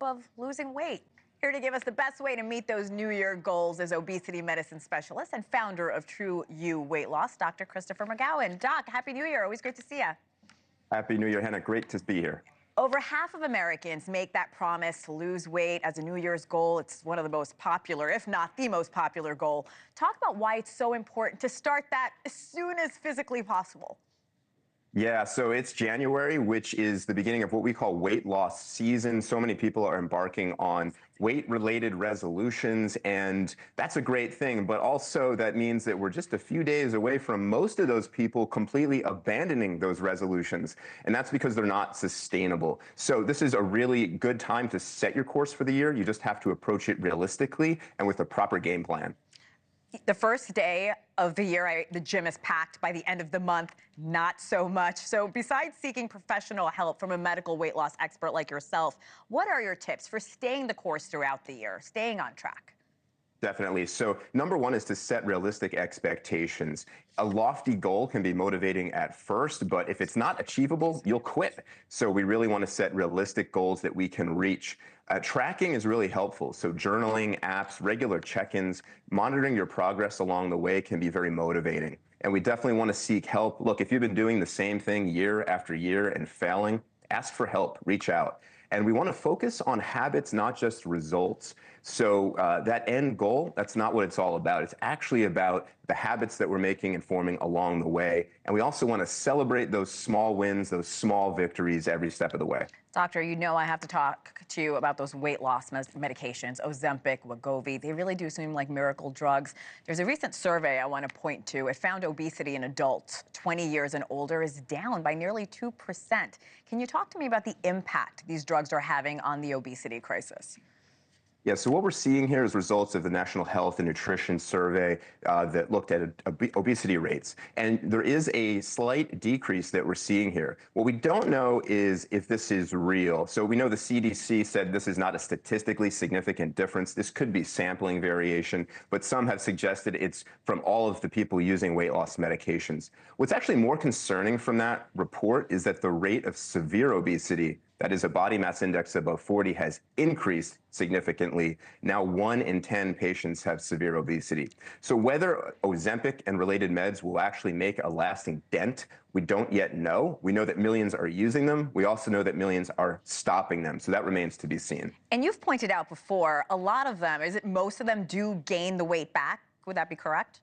of losing weight. Here to give us the best way to meet those New Year goals is obesity medicine specialist and founder of True You Weight Loss, Dr. Christopher McGowan. Doc, Happy New Year. Always great to see you. Happy New Year, Hena. Great to be here. Over half of Americans make that promise to lose weight as a New Year's goal. It's one of the most popular, if not the most popular goal. Talk about why it's so important to start that as soon as physically possible. Yeah, so it's January, which is the beginning of what we call weight loss season. So many people are embarking on weight-related resolutions, and that's a great thing. But also that means that we're just a few days away from most of those people completely abandoning those resolutions. And that's because they're not sustainable. So this is a really good time to set your course for the year. You just have to approach it realistically and with a proper game plan. The first day of the year, the gym is packed. By the end of the month, not so much. So besides seeking professional help from a medical weight loss expert like yourself, what are your tips for staying the course throughout the year, staying on track? Definitely. So number one is to set realistic expectations. A lofty goal can be motivating at first, but if it's not achievable, you'll quit. So we really want to set realistic goals that we can reach. Tracking is really helpful. So journaling, apps, regular check-ins, monitoring your progress along the way can be very motivating. And we definitely want to seek help. Look, if you've been doing the same thing year after year and failing, ask for help, reach out. And we want to focus on habits, not just results. So that end goal, that's not what it's all about. It's actually about the habits that we're making and forming along the way. And we also want to celebrate those small wins, those small victories every step of the way. Doctor, you know I have to talk to you about those weight loss medications, Ozempic, Wegovy. They really do seem like miracle drugs. There's a recent survey I want to point to. It found obesity in adults 20 years and older is down by nearly 2%. Can you talk to me about the impact these drugs are having on the obesity crisis? Yeah, so what we're seeing here is results of the National Health and Nutrition Survey that looked at obesity rates. And there is a slight decrease that we're seeing here. What we don't know is if this is real. So we know the CDC said this is not a statistically significant difference. This could be sampling variation, but some have suggested it's from all of the people using weight loss medications. What's actually more concerning from that report is that the rate of severe obesity, that is a body mass index above 40, has increased significantly. Now 1 in 10 patients have severe obesity. So whether Ozempic and related meds will actually make a lasting dent, we don't yet know. We know that millions are using them. We also know that millions are stopping them. So that remains to be seen. And you've pointed out before, a lot of them, most of them do gain the weight back? Would that be correct?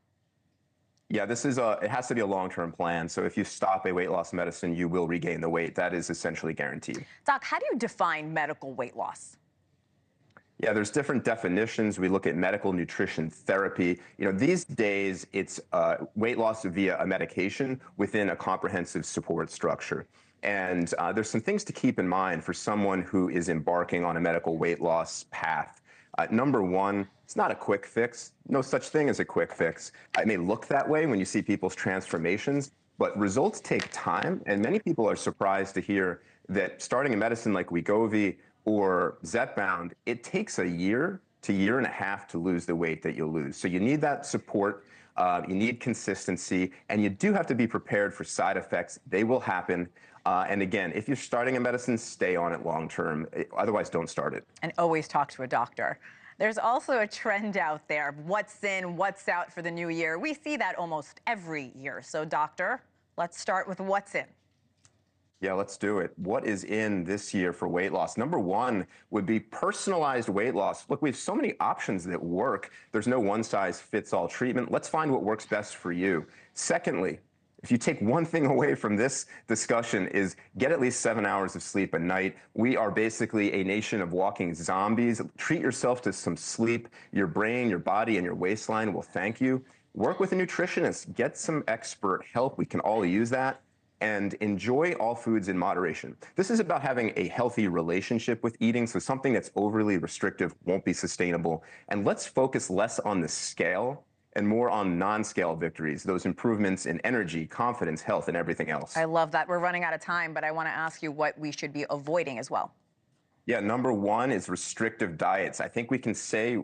Yeah, it has to be a long-term plan. So if you stop a weight loss medicine, you will regain the weight. That is essentially guaranteed. Doc, how do you define medical weight loss? Yeah, there's different definitions. We look at medical nutrition therapy. These days it's weight loss via a medication within a comprehensive support structure. And there's some things to keep in mind for someone who is embarking on a medical weight loss path. Number one, it's not a quick fix. No such thing as a quick fix. It may look that way when you see people's transformations, but results take time. And many people are surprised to hear that starting a medicine like Wegovy or Zepbound, it takes a year to year and a half to lose the weight that you'll lose. So you need that support. You need consistency, and you do have to be prepared for side effects. They will happen. And again, if you're starting a medicine, stay on it long term. Otherwise, don't start it. And always talk to a doctor. There's also a trend out there, what's in, what's out for the new year. We see that almost every year. So doctor, let's start with what's in. Yeah, let's do it. What is in this year for weight loss? Number one would be personalized weight loss. Look, we have so many options that work. There's no one-size-fits-all treatment. Let's find what works best for you. Secondly, if you take one thing away from this discussion is get at least 7 hours of sleep a night. We are basically a nation of walking zombies. Treat yourself to some sleep. Your brain, your body, and your waistline will thank you. Work with a nutritionist. Get some expert help. We can all use that. And enjoy all foods in moderation. This is about having a healthy relationship with eating, so something that's overly restrictive won't be sustainable. And let's focus less on the scale and more on non-scale victories, those improvements in energy, confidence, health, and everything else. I love that. We're running out of time, but I want to ask you what we should be avoiding as well. Yeah, number one is restrictive diets. I think we can say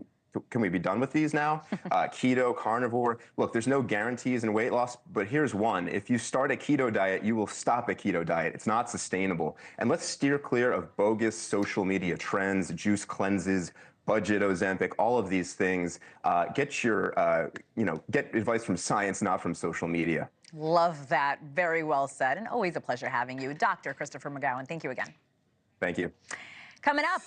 can we be done with these now? Keto, carnivore. Look, there's no guarantees in weight loss, but here's one. If you start a keto diet, you will stop a keto diet. It's not sustainable. And let's steer clear of bogus social media trends, juice cleanses, budget Ozempic, all of these things. Get your, get advice from science, not from social media. Love that. Very well said. And always a pleasure having you. Dr. Christopher McGowan, thank you again. Thank you. Coming up.